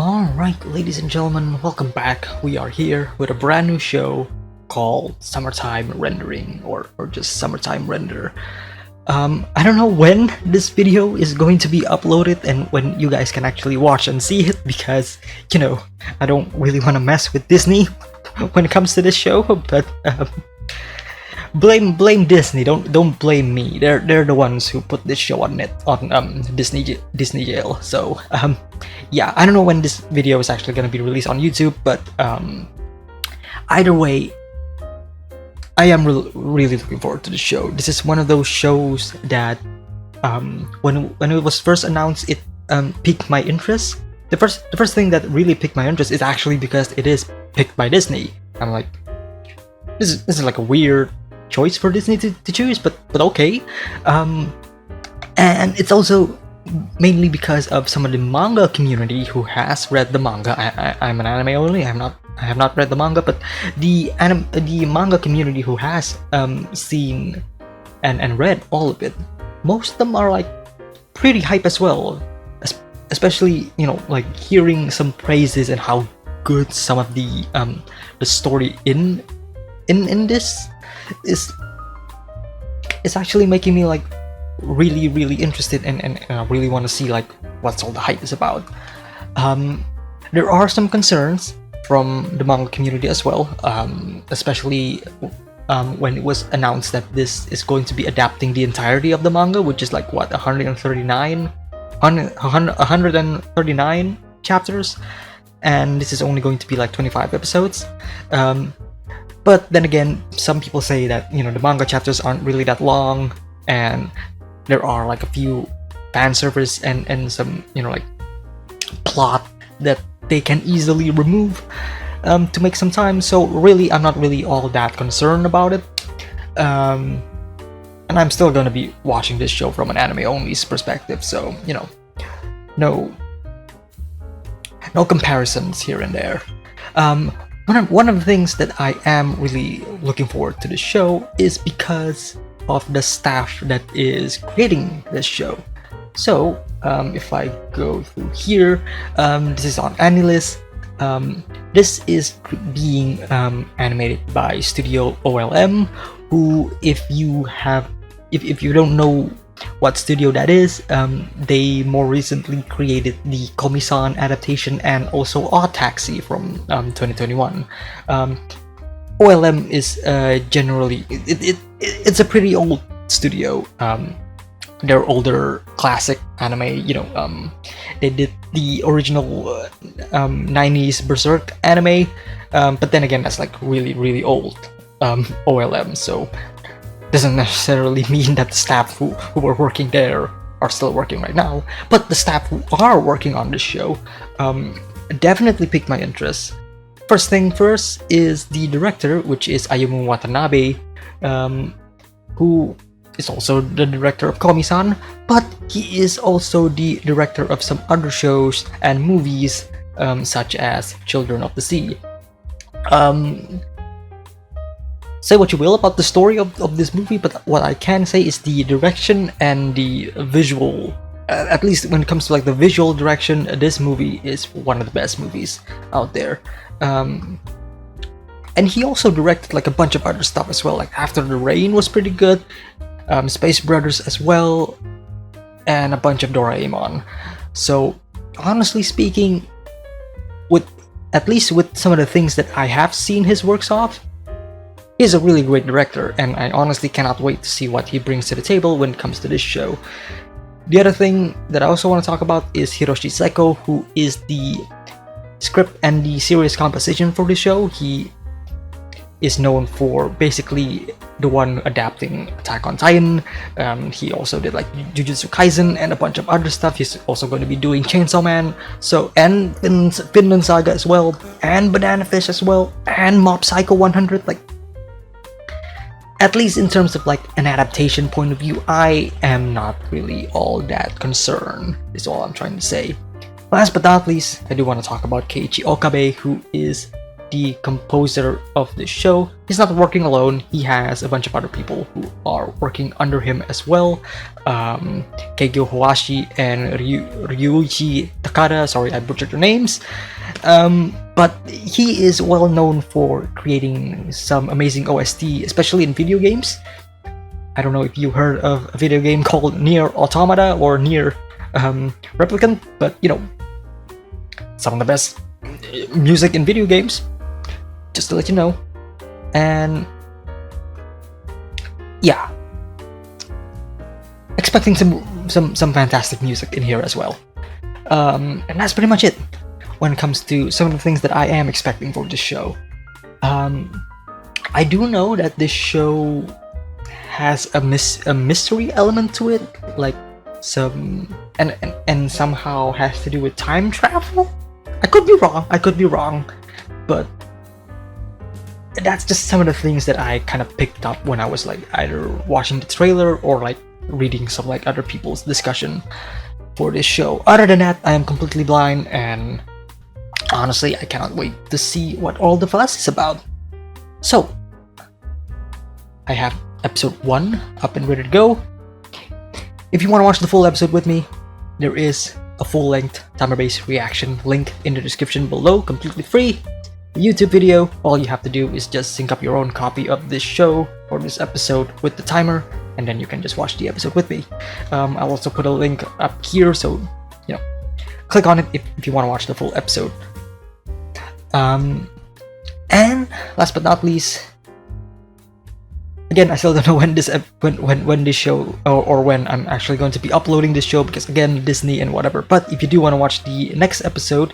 Alright, ladies and gentlemen, welcome back. We are here with a brand new show called Summertime Rendering, or just Summertime Render. I don't know when this video is going to be uploaded and when you guys can actually watch and see it, because, you know, I don't really want to mess with Disney when it comes to this show, but blame Disney. Don't blame me. They're the ones who put this show on Disney jail. So yeah, I don't know when this video is actually gonna be released on YouTube, but either way, I am really looking forward to the show. This is one of those shows that when it was first announced, it piqued my interest. The first thing that really piqued my interest is actually because it is picked by Disney. I'm like, this is like a weird choice for Disney to choose, but okay. And it's also mainly because of some of the manga community who has read the manga. I'm an anime only. I have not read the manga, but the manga community who has seen and read all of it, most of them are like pretty hype as well. Especially, you know, like hearing some praises and how good some of the story in this is actually making me like really interested and really want to see like what's all the hype is about. There are some concerns from the manga community as well, especially when it was announced that this is going to be adapting the entirety of the manga, which is like what, 139 chapters, and this is only going to be like 25 episodes. But then again, some people say that, you know, the manga chapters aren't really that long, and there are like a few fan service and some, you know, like plot that they can easily remove to make some time. So really, I'm not really all that concerned about it. And I'm still gonna be watching this show from an anime only perspective, so, you know, no comparisons here and there. One of the things that I am really looking forward to the show is because of the staff that is creating this show. So if I go through here, this is on ANILIST. This is being animated by Studio OLM, who, if you don't know what studio that is, they more recently created the Komi-san adaptation and also Odd Taxi from 2021. OLM is generally it's a pretty old studio. They're older classic anime, you know. They did the original 90s Berserk anime, but then again, that's like really old OLM, so doesn't necessarily mean that the staff who were working there are still working right now, but the staff who are working on this show definitely piqued my interest. First thing first is the director, which is Ayumu Watanabe, who is also the director of Komi-san, but he is also the director of some other shows and movies, such as Children of the Sea. Say what you will about the story of this movie, but what I can say is the direction and the visual, at least when it comes to like the visual direction, this movie is one of the best movies out there. And he also directed like a bunch of other stuff as well, like After the Rain was pretty good, Space Brothers as well, and a bunch of Doraemon. So honestly speaking, at least with some of the things that I have seen his works of, he's a really great director, and I honestly cannot wait to see what he brings to the table when it comes to this show. The other thing that I also want to talk about is Hiroshi Saiko, who is the script and the series composition for the show. He is known for basically the one adapting Attack on Titan. He also did like Jujutsu Kaisen and a bunch of other stuff. He's also going to be doing Chainsaw Man, and Vinland Saga as well, and Banana Fish as well, and Mob Psycho 100. Like, at least in terms of like an adaptation point of view, I am not really all that concerned, is all I'm trying to say. Last but not least, I do want to talk about Keiichi Okabe, who is the composer of the show. He's not working alone. He has a bunch of other people who are working under him as well. Keigyo Hawashi and Ryuichi Takada. Sorry, I butchered your names. But he is well known for creating some amazing OST, especially in video games. I don't know if you heard of a video game called Nier Automata or Nier Replicant, but you know, some of the best music in video games, just to let you know. And yeah, expecting some fantastic music in here as well. And that's pretty much it when it comes to some of the things that I am expecting for this show. I do know that this show has a mystery element to it, like some and somehow has to do with time travel. I could be wrong, but that's just some of the things that I kind of picked up when I was like either watching the trailer or like reading some like other people's discussion for this show. Other than that, I am completely blind, and honestly, I cannot wait to see what all the fuss is about. So, I have episode 1 up and ready to go. If you want to watch the full episode with me, there is a full-length timer-based reaction link in the description below, completely free. The YouTube video, all you have to do is just sync up your own copy of this show or this episode with the timer, and then you can just watch the episode with me. I'll also put a link up here, so you know, click on it if you want to watch the full episode. And last but not least, again, I still don't know when this when this show or when I'm actually going to be uploading this show, because again, Disney and whatever. But if you do want to watch the next episode,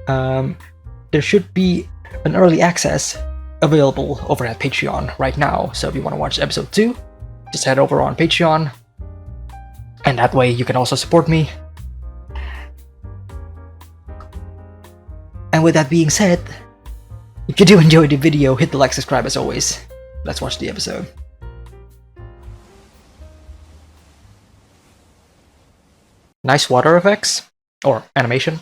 there should be an early access available over at Patreon right now. So if you want to watch episode 2, just head over on Patreon, and that way you can also support me. And with that being said, if you do enjoy the video, hit the like, subscribe as always. Let's watch the episode. Nice water effects or animation.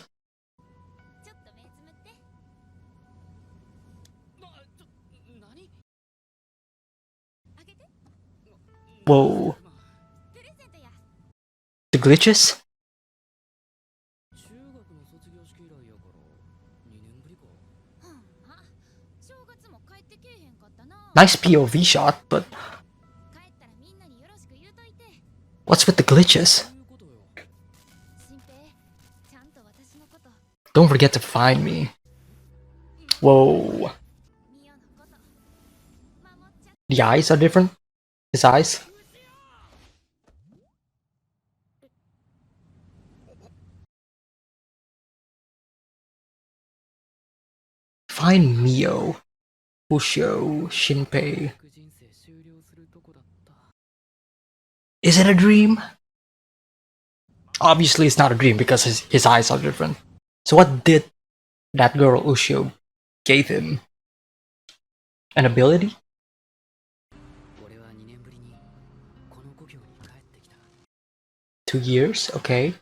Whoa. The glitches? Nice POV shot, but what's with the glitches? Don't forget to find me. Whoa. The eyes are different? His eyes? Find Mio. Sou Shinpei. Is it a dream? Obviously it's not a dream because his eyes are different. So what did that girl Ushio gave him? An ability? Two years? Okay.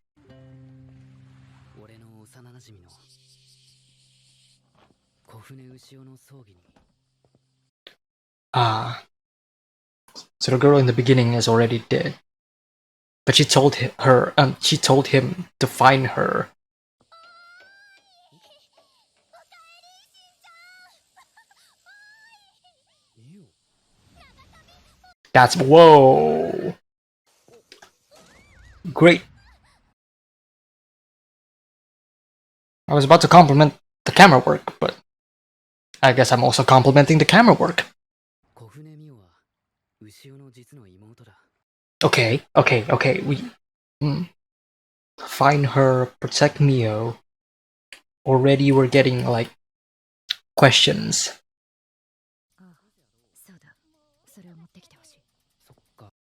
Ah. So the girl in the beginning is already dead. But she told she told him to find her. That's whoa. Great. I was about to compliment the camera work, but I guess I'm also complimenting the camera work. Okay. We find her, protect Mio. Already we're getting like questions.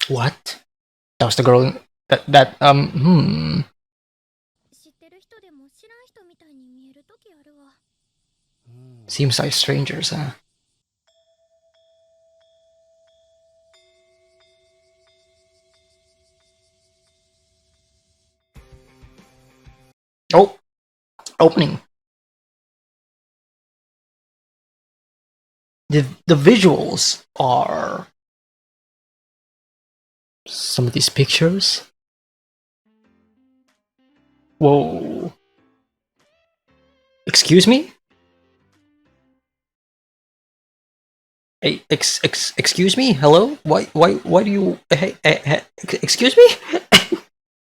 What? That was the girl that Seems like strangers, huh? Oh! Opening. the visuals are some of these pictures. Whoa. Excuse me? Hey, excuse me? Hello? Why do you... Hey, excuse me?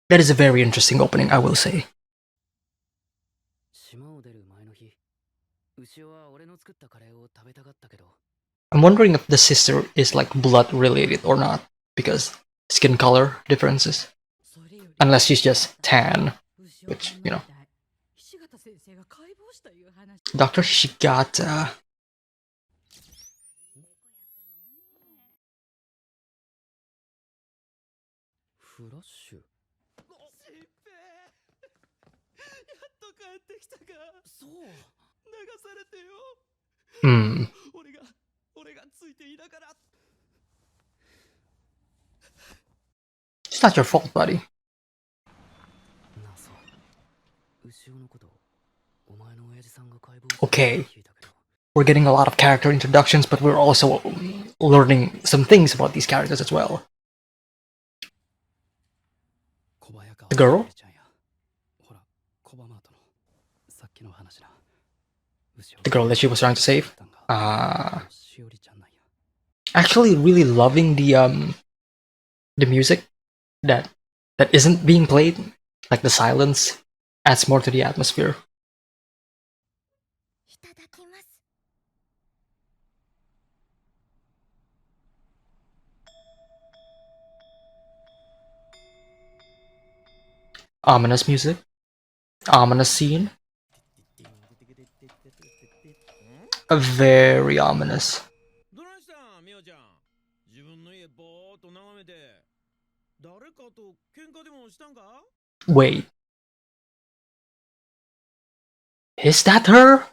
That is a very interesting opening, I will say. I'm wondering if the sister is like blood related or not, because skin color differences. Unless she's just tan, which, you know. Dr. Hishigata. Hmm. It's not your fault, buddy. Okay. We're getting a lot of character introductions, but we're also learning some things about these characters as well. The girl? The girl that she was trying to save? Actually really loving the music that isn't being played. Like the silence adds more to the atmosphere. Ominous music. Ominous scene. Very ominous. Wait. Is that her?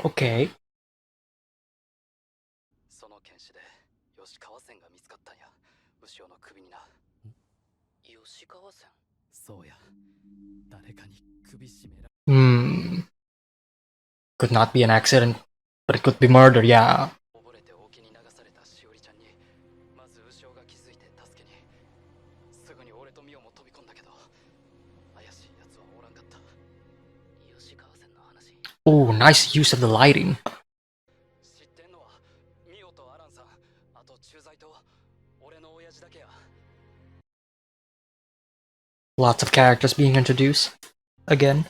Okay. Hmm. Could not be an accident, but it could be murder, yeah. Oh, nice use of the lighting. Lots of characters being introduced again.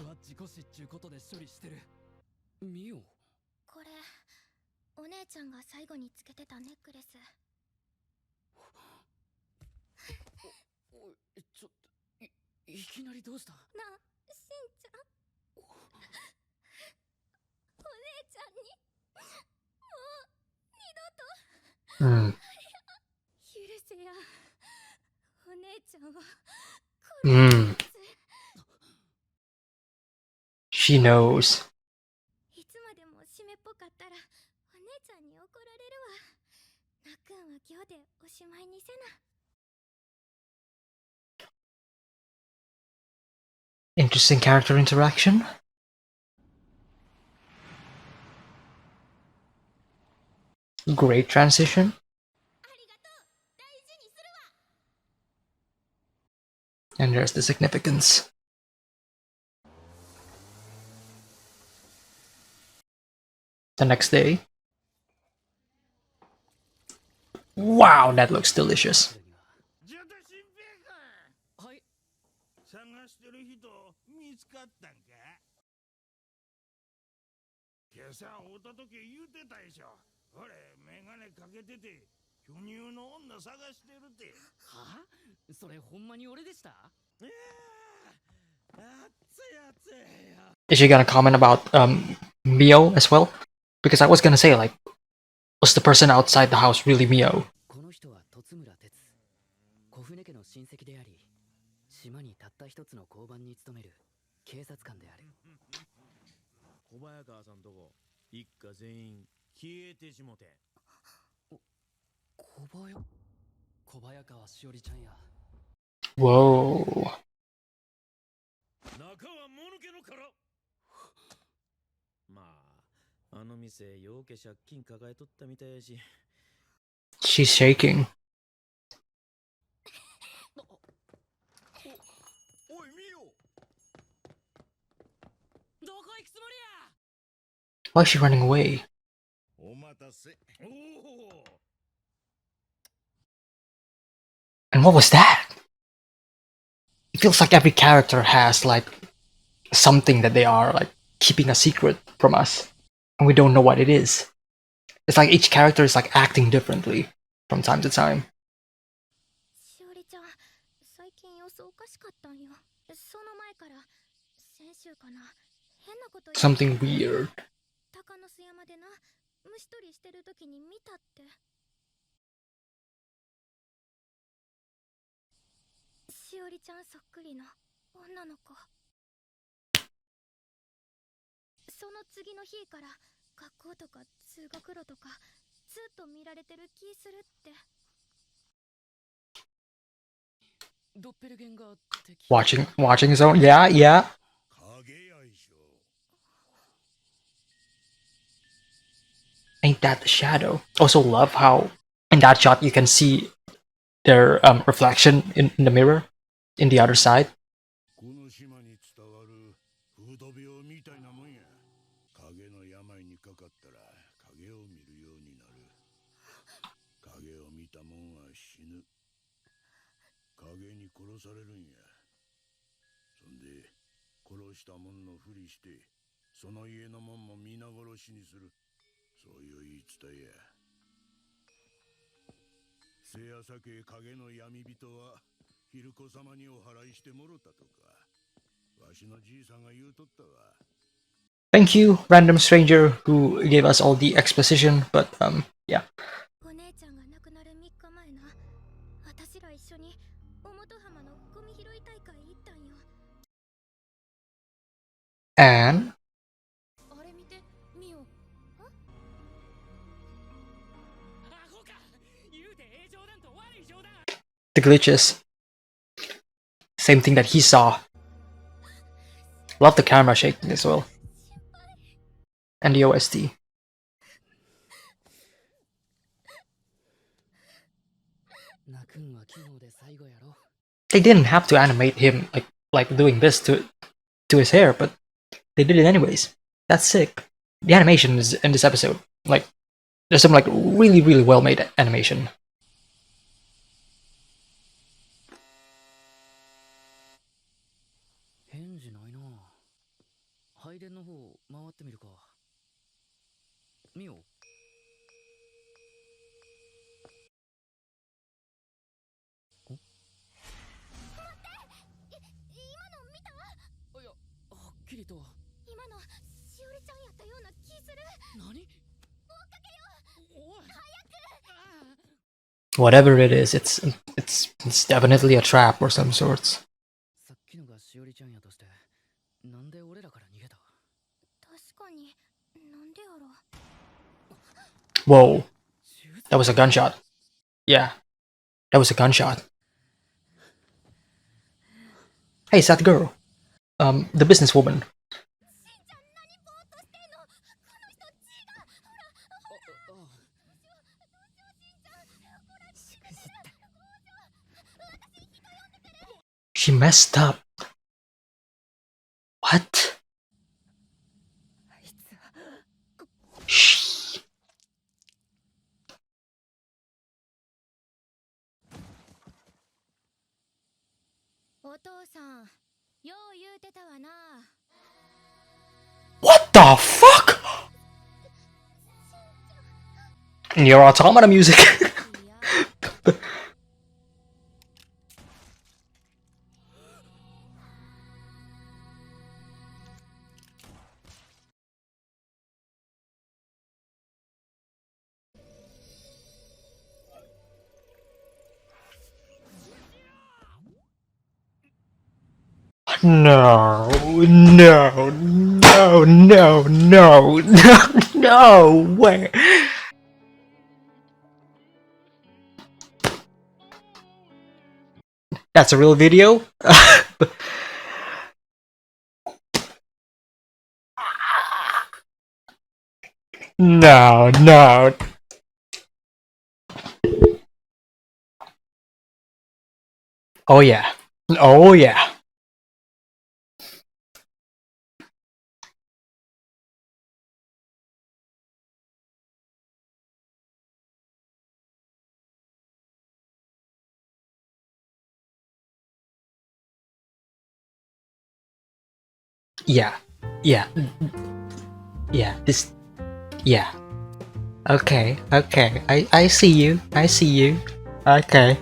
Hmm. Hmm. She knows. Interesting character interaction. Great transition. And there's the significance. The next day. Wow, that looks delicious. Is she gonna comment about Mio as well? Because I was gonna say, like, was the person outside the house really Mio? Whoa. She's shaking. Why is she running away? And what was that? It feels like every character has like something that they are like keeping a secret from us, and we don't know what it is. It's like each character is like acting differently from time to time. Something weird. Watching his own. Yeah. Ain't that the shadow? Also love how in that shot you can see their reflection in the mirror in the other side. Thank you, random stranger who gave us all the exposition, but yeah. And the glitches. Same thing that he saw. Love the camera shaking as well. And the OST. They didn't have to animate him like doing this to his hair, but they did it anyways. That's sick. The animation is in this episode, like there's some like really well made animation. Whatever it is, it's definitely a trap or some sorts. Whoa, that was a gunshot. Yeah, that was a gunshot. Hey, it's that girl. The businesswoman. She messed up. What? Shh. What the fuck? Near Automata music. No, way. That's a real video? No, no. Oh yeah. Oh yeah. Yeah. Yeah. Yeah. This. Yeah. Okay. Okay. I see you. I see you. Okay.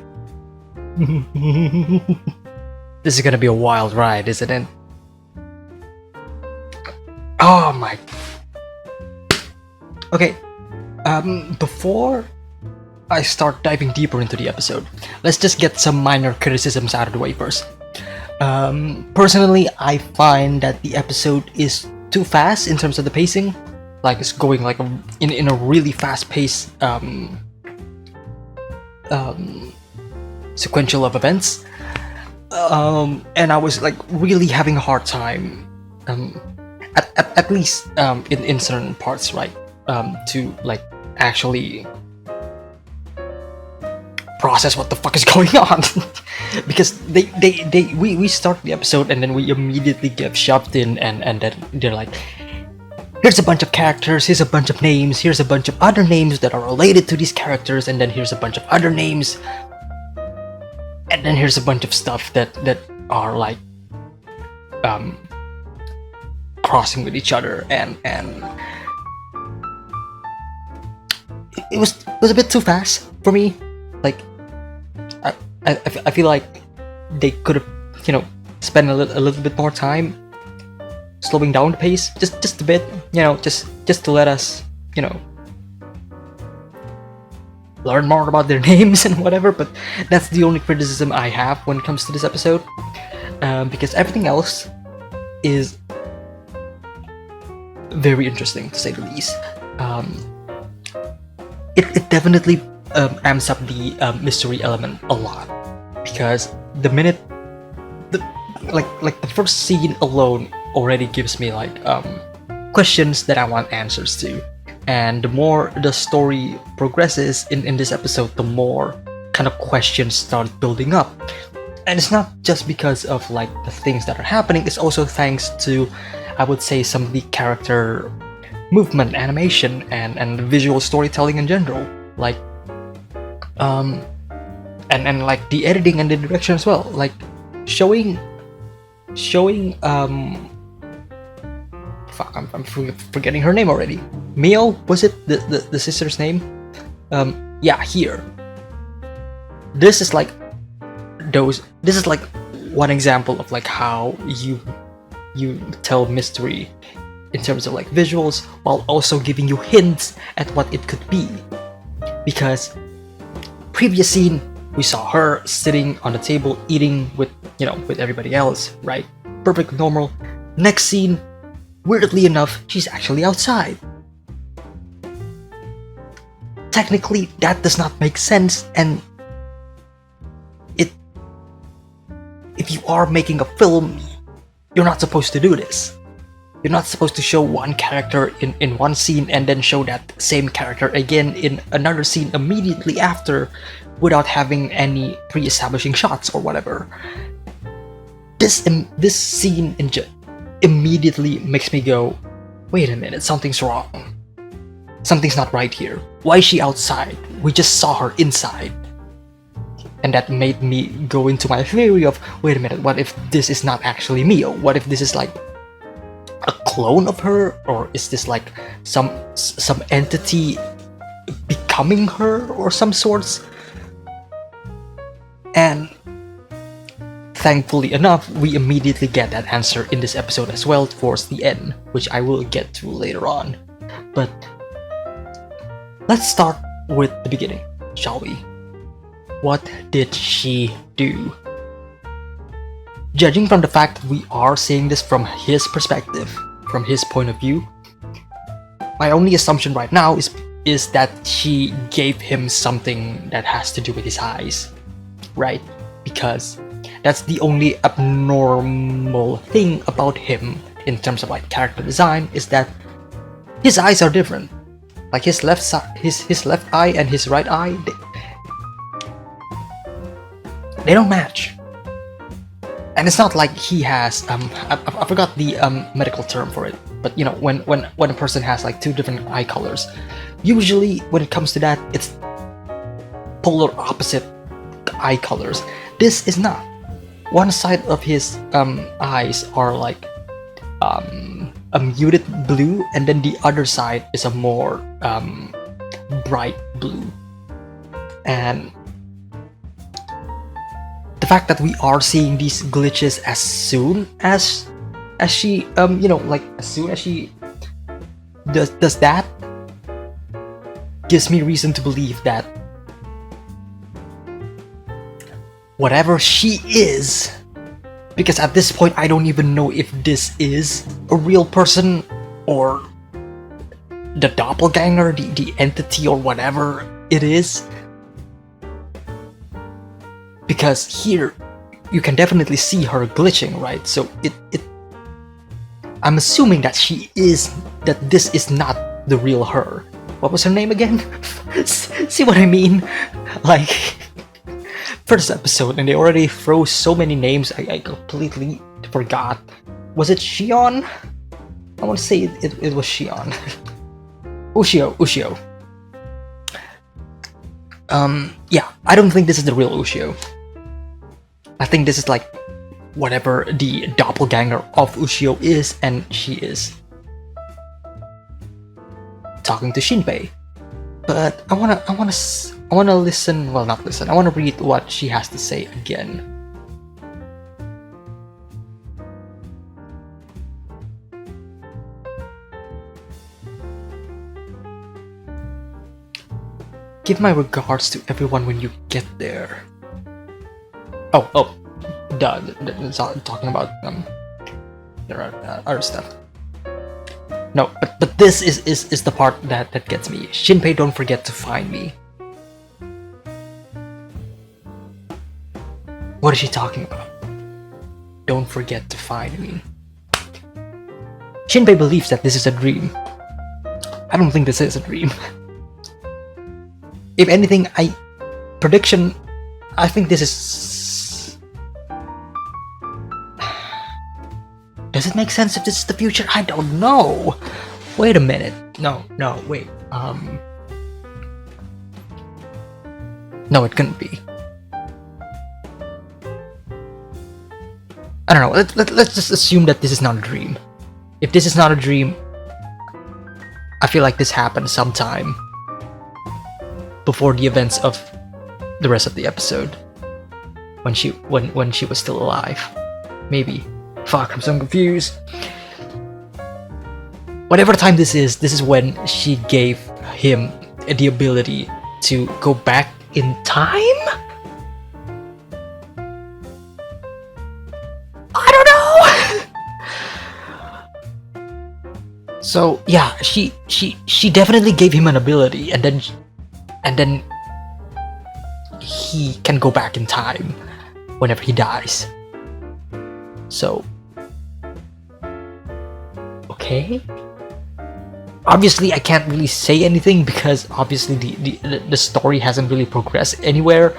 This is gonna be a wild ride, isn't it? Oh my. Okay. Before I start diving deeper into the episode, let's just get some minor criticisms out of the way first. Personally, I find that the episode is too fast in terms of the pacing. Like it's going like in a really fast pace sequential of events. And I was like really having a hard time, at least in certain parts, right? To like actually process what the fuck is going on. Because we start the episode and then we immediately get shoved in, and then they're like, here's a bunch of characters, here's a bunch of names, here's a bunch of other names that are related to these characters, and then here's a bunch of other names, and then here's a bunch of stuff that are like crossing with each other, and it was a bit too fast for me. Like I feel like they could have, you know, spent a little bit more time slowing down the pace just a bit, you know, just to let us, you know, learn more about their names and whatever. But that's the only criticism I have when it comes to this episode, because everything else is very interesting, to say the least. It definitely amps up the mystery element a lot, because the minute the first scene alone already gives me like questions that I want answers to, and the more the story progresses in this episode, the more kind of questions start building up. And it's not just because of like the things that are happening, it's also thanks to, I would say, some of the character movement, animation, and the visual storytelling in general, like and like the editing and the direction as well, like showing fuck, I'm forgetting her name already. Mio, was it the sister's name? Yeah, here. This is like one example of like how you tell mystery in terms of like visuals, while also giving you hints at what it could be. Because previous scene, we saw her sitting on the table eating with, you know, with everybody else, right? Perfect, normal. Next scene, weirdly enough, she's actually outside. Technically, that does not make sense, and if you are making a film, you're not supposed to do this. You're not supposed to show one character in one scene and then show that same character again in another scene immediately after, without having any pre-establishing shots or whatever. This scene immediately makes me go, wait a minute, something's wrong. Something's not right here. Why is she outside? We just saw her inside. And that made me go into my theory of, wait a minute, what if this is not actually Mio? What if this is like a clone of her, or is this like some entity becoming her or some sorts? And thankfully enough, we immediately get that answer in this episode as well towards the end, which I will get to later on. But let's start with the beginning, shall we? What did she do? Judging from the fact that we are seeing this from his perspective, from his point of view, my only assumption right now is that she gave him something that has to do with his eyes, right? because that's the only abnormal thing about him in terms of like character design, is that his eyes are different. Like his left side, his left eye and his right eye, they don't match. And it's not like he has I forgot the medical term for it, but you know, when a person has like two different eye colors, usually when it comes to that, it's polar opposite eye colors. This is not. One side of his eyes are like a muted blue, and then the other side is a more bright blue. And the fact that we are seeing these glitches as soon as she you know, like as soon as she does that, gives me reason to believe that whatever she is, because at this point I don't even know if this is a real person or the doppelganger, the entity or whatever it is. Because here you can definitely see her glitching, right? So it I'm assuming that this is not the real her. What was her name again? See what I mean? Like, first episode and they already throw so many names, I completely forgot. Was it Shion? I want to say it was Shion. Ushio. Yeah, I don't think this is the real Ushio. I think this is like whatever the doppelganger of Ushio is, and she is talking to Shinpei. But I wanna listen. Well, not listen. I wanna read what she has to say again. Give my regards to everyone when you get there. Oh, duh, it's talking about there are other stuff. No, but this is the part that gets me. Shinpei, don't forget to find me. What is she talking about? Don't forget to find me. Shinpei believes that this is a dream. I don't think this is a dream. If anything, I think this is. Does it make sense if this is the future? I don't know. Wait a minute. No, wait. No, it couldn't be. I don't know. Let's just assume that this is not a dream. If this is not a dream, I feel like this happened sometime before the events of the rest of the episode, when she was still alive. Maybe. Fuck, I'm so confused. Whatever time this is when she gave him the ability to go back in time? I don't know. So yeah, she definitely gave him an ability, and then he can go back in time whenever he dies. So okay. Obviously, I can't really say anything because obviously the story hasn't really progressed anywhere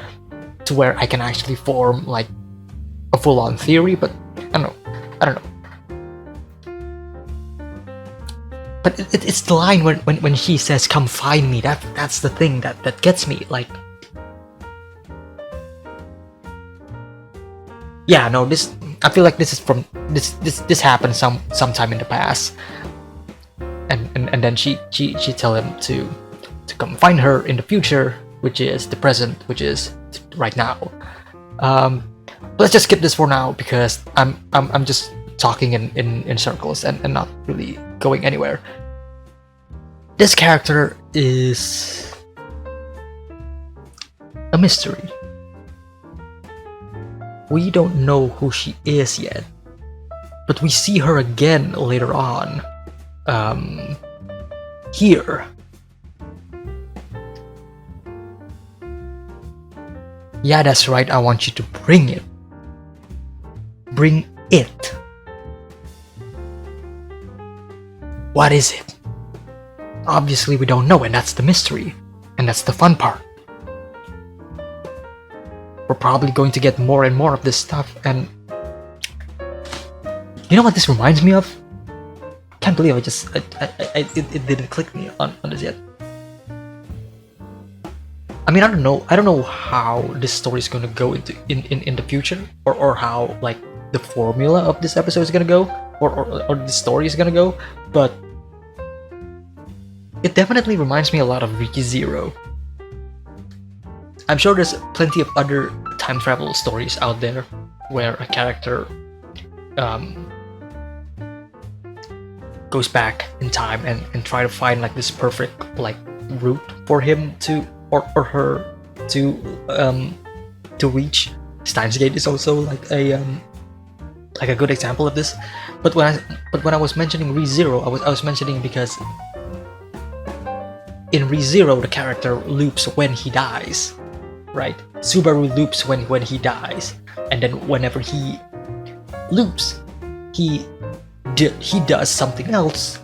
to where I can actually form like a full-on theory. But I don't know. But it's the line when she says, "Come find me." That's the thing that gets me. Like, yeah, no, this. I feel like this is from this happened sometime in the past, and then she tell him to come find her in the future, which is the present, which is right now. Let's just skip this for now because I'm just talking in circles and not really going anywhere. This character is a mystery. We don't know who she is yet, but we see her again later on. Here. Yeah, that's right, I want you to bring it. Bring it. What is it? Obviously we don't know, and that's the mystery. And that's the fun part. We're probably going to get more and more of this stuff, and... You know what this reminds me of? Can't believe it didn't click me on this yet. I mean, I don't know how this story is gonna go in the future, or how like the formula of this episode is gonna go, or the story is gonna go, but it definitely reminds me a lot of ReZero. I'm sure there's plenty of other time travel stories out there where a character goes back in time and try to find like this perfect like route for him to or her to reach. Steins Gate is also like a good example of this. But when I was mentioning ReZero, I was mentioning because in ReZero the character loops when he dies, right? Subaru loops when he dies, and then whenever he loops, he does something else.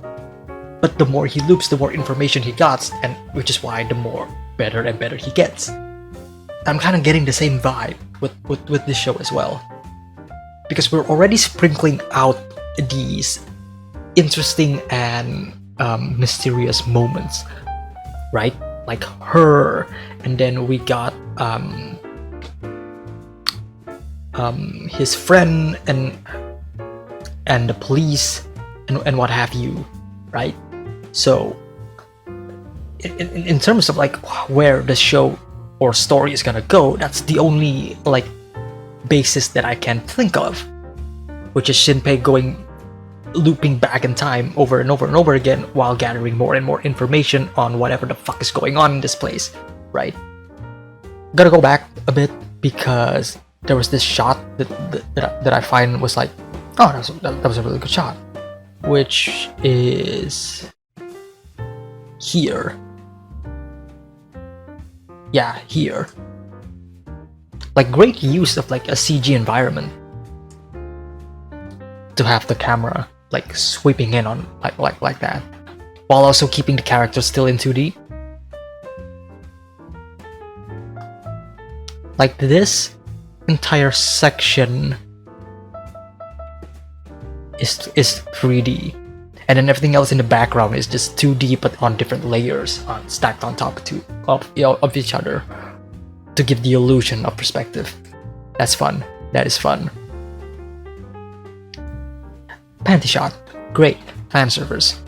But the more he loops, the more information he gets, and which is why the more better and better he gets. I'm kind of getting the same vibe with this show as well, because we're already sprinkling out these interesting and mysterious moments, right? Like her, and then we got his friend and the police and what have you, right? So in terms of like where the show or story is gonna go, that's the only like basis that I can think of, which is Shinpei looping back in time over and over and over again while gathering more and more information on whatever the fuck is going on in this place, right? Gotta go back a bit because there was this shot that I find was like, oh, that was a really good shot, which is here. Yeah, here. Like great use of like a CG environment to have the camera like sweeping in on like that, while also keeping the characters still in 2D. Like this entire section is 3D, and then everything else in the background is just 2D but on different layers, stacked on top of each other to give the illusion of perspective. That's fun. That is fun. Panty shot, great. Fan servers,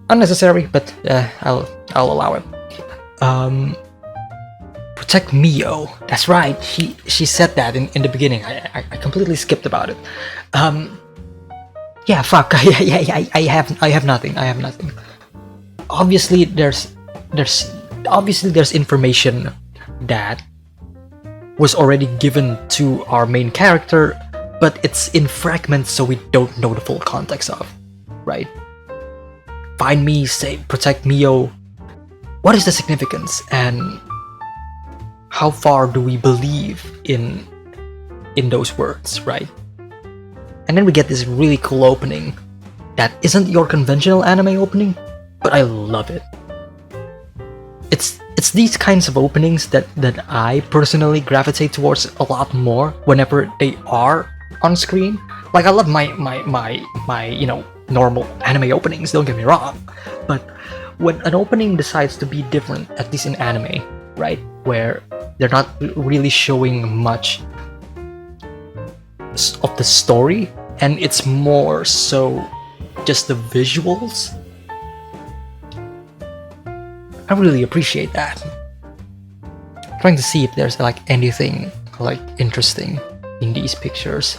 unnecessary, but I'll allow it. Protect Mio. That's right. She said that in the beginning. I completely skipped about it. Yeah, fuck. I have nothing. I have nothing. Obviously, there's information that was already given to our main character, but it's in fragments, so we don't know the full context of, right? Find me, say, protect Mio. What is the significance, and how far do we believe in those words, right? And then we get this really cool opening that isn't your conventional anime opening, but I love it. It's these kinds of openings that I personally gravitate towards a lot more whenever they are on screen. Like I love my normal anime openings, don't get me wrong, but when an opening decides to be different, at least in anime, right, where they're not really showing much of the story and it's more so just the visuals, I really appreciate that. I'm trying to see if there's like anything like interesting in these pictures.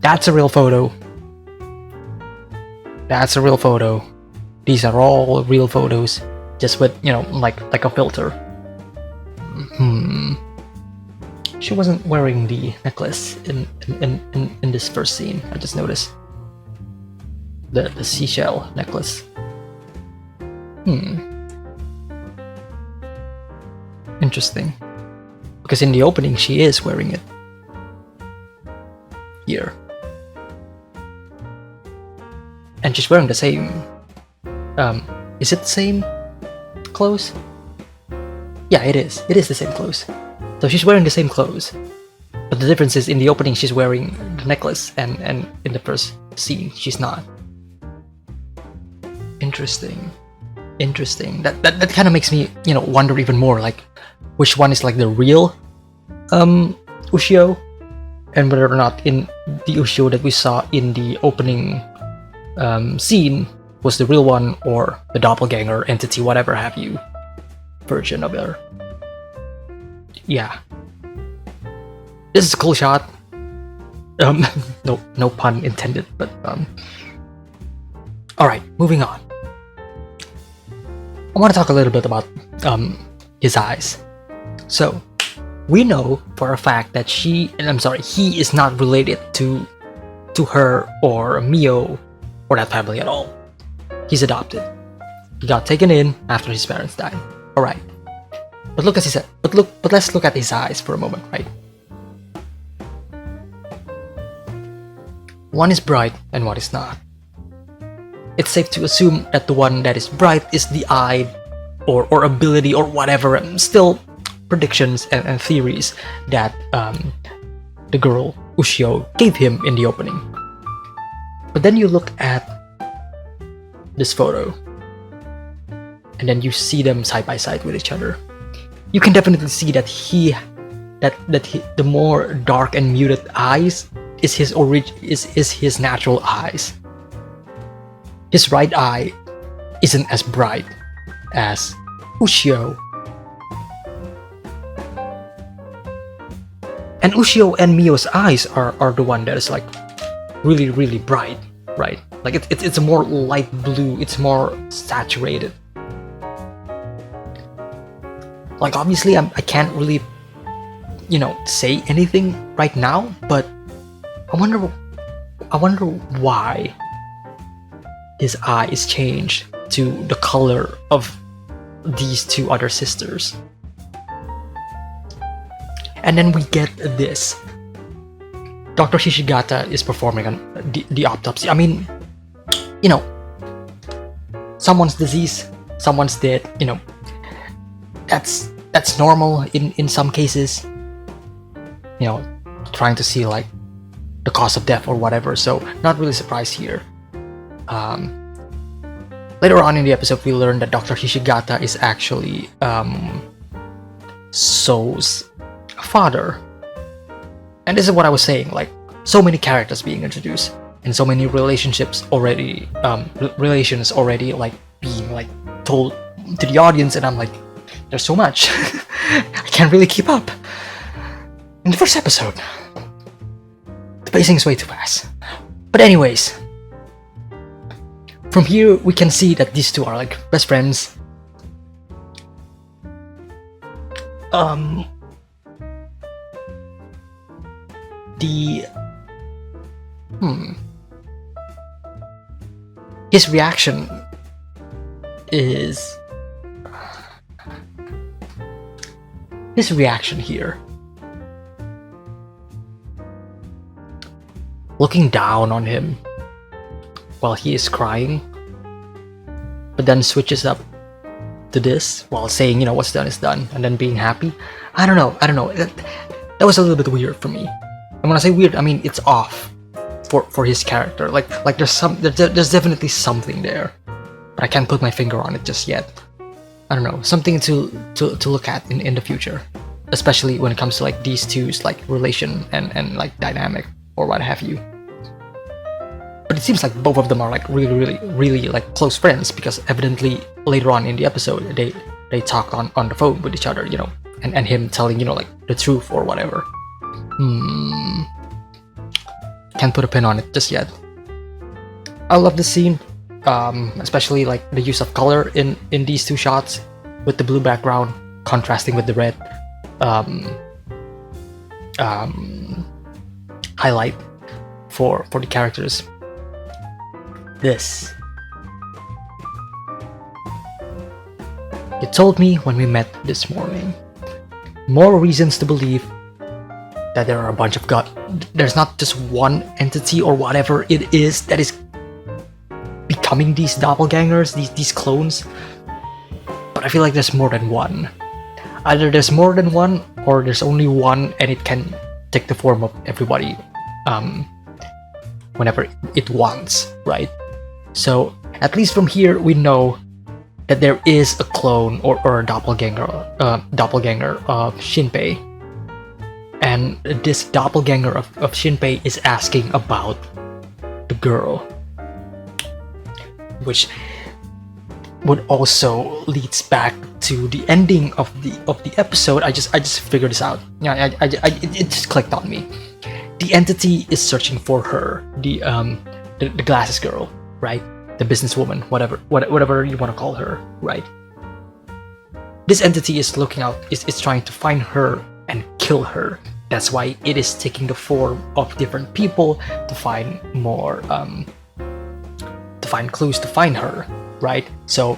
That's a real photo. That's a real photo. These are all real photos, just with, like a filter. She wasn't wearing the necklace in this first scene. I just noticed the seashell necklace. Interesting. Because in the opening, she is wearing it. Here. And she's wearing the same... is it the same clothes? Yeah, it is. It is the same clothes. So she's wearing the same clothes. But the difference is in the opening, she's wearing the necklace, and in the first scene, she's not. Interesting. Interesting. That kind of makes me, you know, wonder even more, like, which one is like the real Ushio, and whether or not in the Ushio that we saw in the opening scene was the real one, or the doppelganger entity, whatever have you, version of her. Yeah. This is a cool shot. No pun intended, but alright, moving on. I want to talk a little bit about his eyes. So, we know for a fact that he is not related to her or Mio or that family at all. He's adopted. He got taken in after his parents died. Alright. But let's look at his eyes for a moment, right? One is bright and one is not. It's safe to assume that the one that is bright is the eye or ability or whatever, still predictions and theories that the girl Ushio gave him in the opening. But then you look at this photo and then you see them side by side with each other. You can definitely see that the more dark and muted eyes is his natural eyes. His right eye isn't as bright as Ushio. And Ushio and Mio's eyes are the one that is like really, really bright, right? Like it's a more light blue, it's more saturated. Like obviously I can't really, you know, say anything right now, but I wonder why his eye is changed to the color of these two other sisters. And then we get this. Dr. Hishigata is performing on the autopsy. I mean, you know, someone's disease, someone's dead, you know, that's normal in some cases. You know, trying to see like the cause of death or whatever, so not really surprised here. Later on in the episode, we learn that Dr. Hishigata is actually Sou's father. And this is what I was saying, like, so many characters being introduced, and so many relationships already, relations already, like, being, like, told to the audience, and I'm like, there's so much. I can't really keep up. In the first episode, the pacing is way too fast. But anyways, from here we can see that these two are like best friends. His reaction here, looking down on him while he is crying, but then switches up to this while saying, you know, what's done is done, and then being happy. I don't know. That was a little bit weird for me. And when I say weird, I mean it's off for his character. Like there's definitely something there, but I can't put my finger on it just yet. I don't know, something to look at in the future, especially when it comes to like these two's like relation and like dynamic or what have you. But it seems like both of them are like really like close friends, because evidently later on in the episode they talk on the phone with each other, you know, and him telling, you know, like the truth or whatever. Can't put a pin on it just yet. I love this scene, especially like the use of color in these two shots, with the blue background contrasting with the red highlight for the characters. This. You told me when we met this morning. more reasons to believe that there are a bunch of there's not just one entity or whatever it is that is becoming these doppelgangers, these clones. But I feel like there's more than one. Either there's more than one, or there's only one and it can take the form of everybody whenever it wants, right? So at least from here we know that there is a clone or a doppelganger of Shinpei, and this doppelganger of Shinpei is asking about the girl, which would also leads back to the ending of the episode. I just figured this out. Yeah, it just clicked on me. The entity is searching for her, the glasses girl, right? The businesswoman, whatever you want to call her, right? This entity is looking out, is trying to find her and kill her. That's why it is taking the form of different people to find more, to find clues to find her, right? So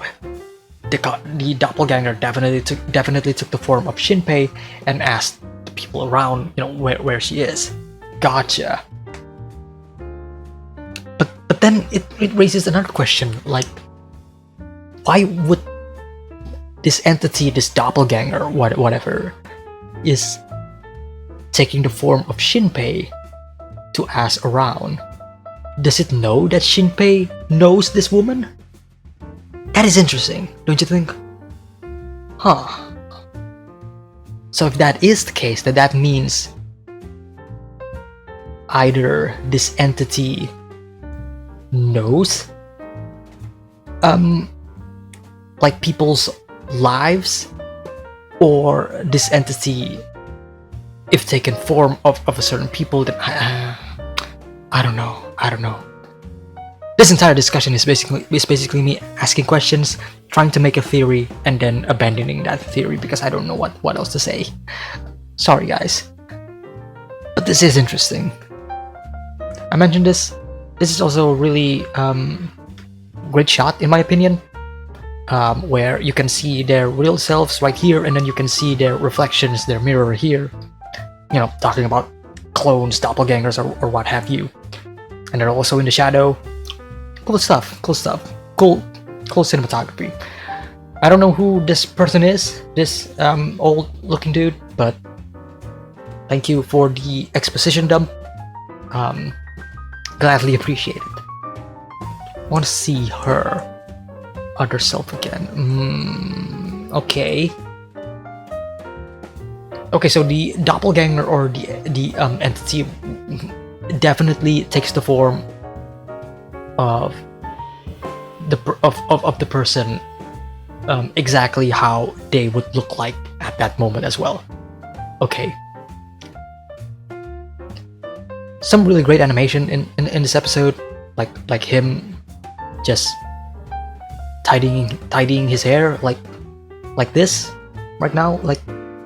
the doppelganger definitely took the form of Shinpei and asked the people around, where she is. Gotcha. But then it raises another question, like, why would this entity, this doppelganger, whatever, is taking the form of Shinpei to ask around? Does it know that Shinpei knows this woman? That is interesting, don't you think? Huh. So if that is the case, then that means either this entity knows like people's lives, or this entity, if taken form of a certain people, then I don't know. This entire discussion is basically me asking questions, trying to make a theory, and then abandoning that theory because I don't know what else to say. Sorry guys, but this is interesting. I mentioned this is also a really great shot in my opinion, where you can see their real selves right here, and then you can see their reflections, their mirror here, talking about clones, doppelgangers, or what have you. And they're also in the shadow. Cool stuff, cool cinematography. I don't know who this person is, this old looking dude, but thank you for the exposition dump. Gladly appreciate it. Want to see her other self again. Okay, so the doppelganger or the entity definitely takes the form of the person, exactly how they would look like at that moment as well. Okay. Some really great animation in this episode, like him just tidying his hair like this right now. Like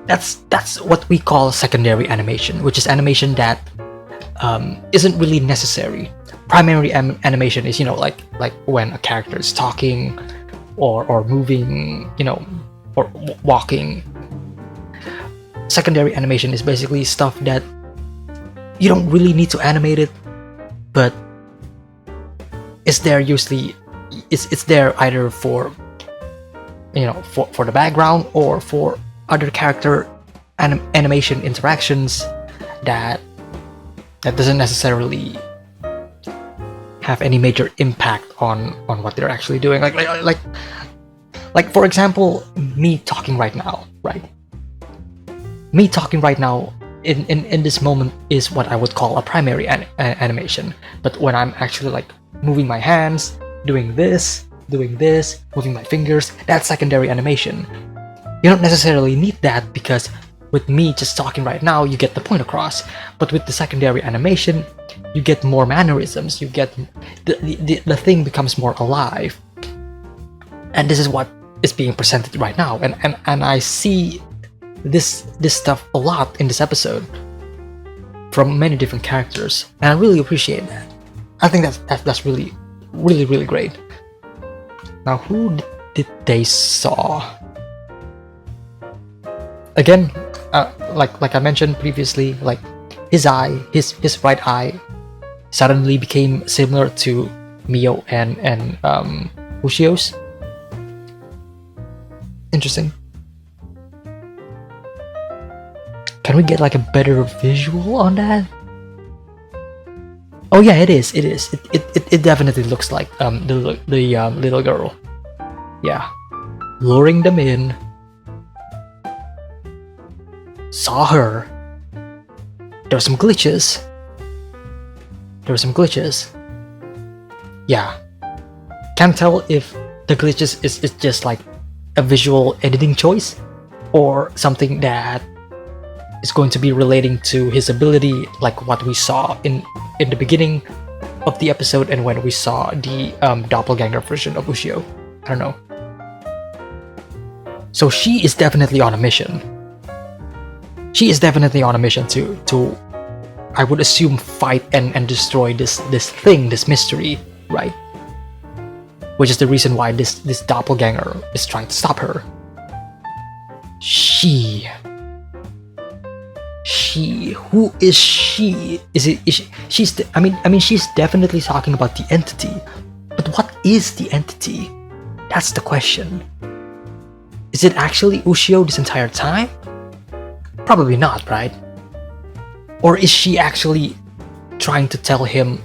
that's what we call secondary animation, which is animation that isn't really necessary. Primary animation is like when a character is talking or moving, or walking. Secondary animation is basically stuff that you don't really need to animate it, but it's there usually. It's there either for for the background or for other character animation interactions that doesn't necessarily have any major impact on what they're actually doing. Like for example, me talking right now, right? Me talking right now in this moment is what I would call a primary animation. But when I'm actually like moving my hands, doing this, moving my fingers, that's secondary animation. You don't necessarily need that because with me just talking right now, you get the point across. But with the secondary animation, you get more mannerisms. You get the thing becomes more alive. And this is what is being presented right now. And I see this stuff a lot in this episode from many different characters, and I really appreciate that. I think that's really great. Now, who did they saw? Again, like I mentioned previously, like his right eye suddenly became similar to Mio and Ushio's. Interesting. Can we get like a better visual on that? Oh yeah, it is. It definitely looks like the little girl. Yeah, luring them in. Saw her. There were some glitches. Yeah. Can't tell if the glitches is just like a visual editing choice or something that is going to be relating to his ability, like what we saw in the beginning of the episode and when we saw the doppelganger version of Ushio. I don't know. So she is definitely on a mission. To I would assume fight and destroy this thing, this mystery, right? Which is the reason why this doppelganger is trying to stop her. She, who is she? She's definitely talking about the entity, but what is the entity? That's the question. Is it actually Ushio this entire time? Probably not, right? Or is she actually trying to tell him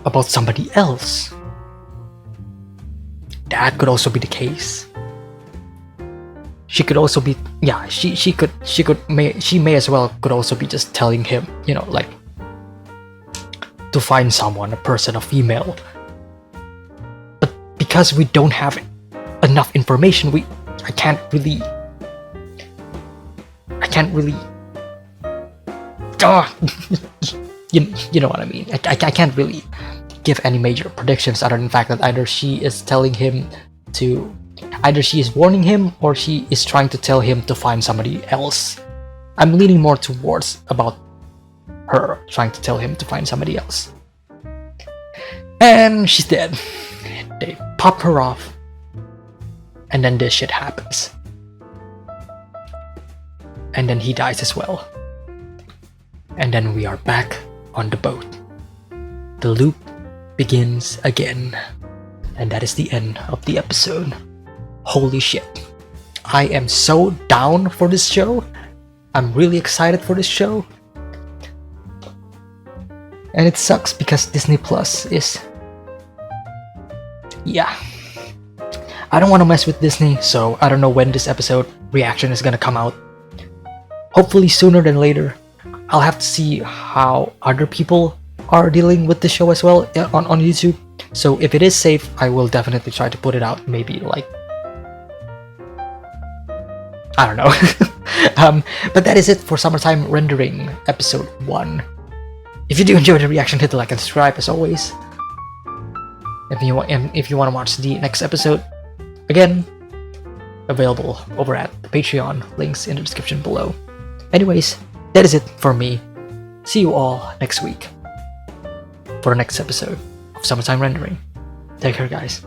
about somebody else? That could also be the case. She could also be, yeah, she may as well could also be just telling him, you know, like to find someone, a person, a female. But because we don't have enough information, I can't really you know what I mean. I can't really give any major predictions other than the fact that either she is warning him or she is trying to tell him to find somebody else. I'm leaning more towards about her trying to tell him to find somebody else. And she's dead. They pop her off, and then this shit happens. And then he dies as well. And then we are back on the boat. The loop begins again. And that is the end of the episode. Holy shit. I am so down for this show. I'm really excited for this show. And it sucks because Disney Plus is... yeah. I don't want to mess with Disney, so I don't know when this episode reaction is gonna come out. Hopefully sooner than later. I'll have to see how other people are dealing with the show as well on YouTube. So if it is safe, I will definitely try to put it out maybe like... I don't know. But that is it for Summertime Rendering episode 1. If you do enjoy the reaction, hit the like and subscribe as always. If you want to watch the next episode, again, available over at the Patreon, links in the description below. Anyways, that is it for me. See you all next week for the next episode of Summertime Rendering. Take care, guys.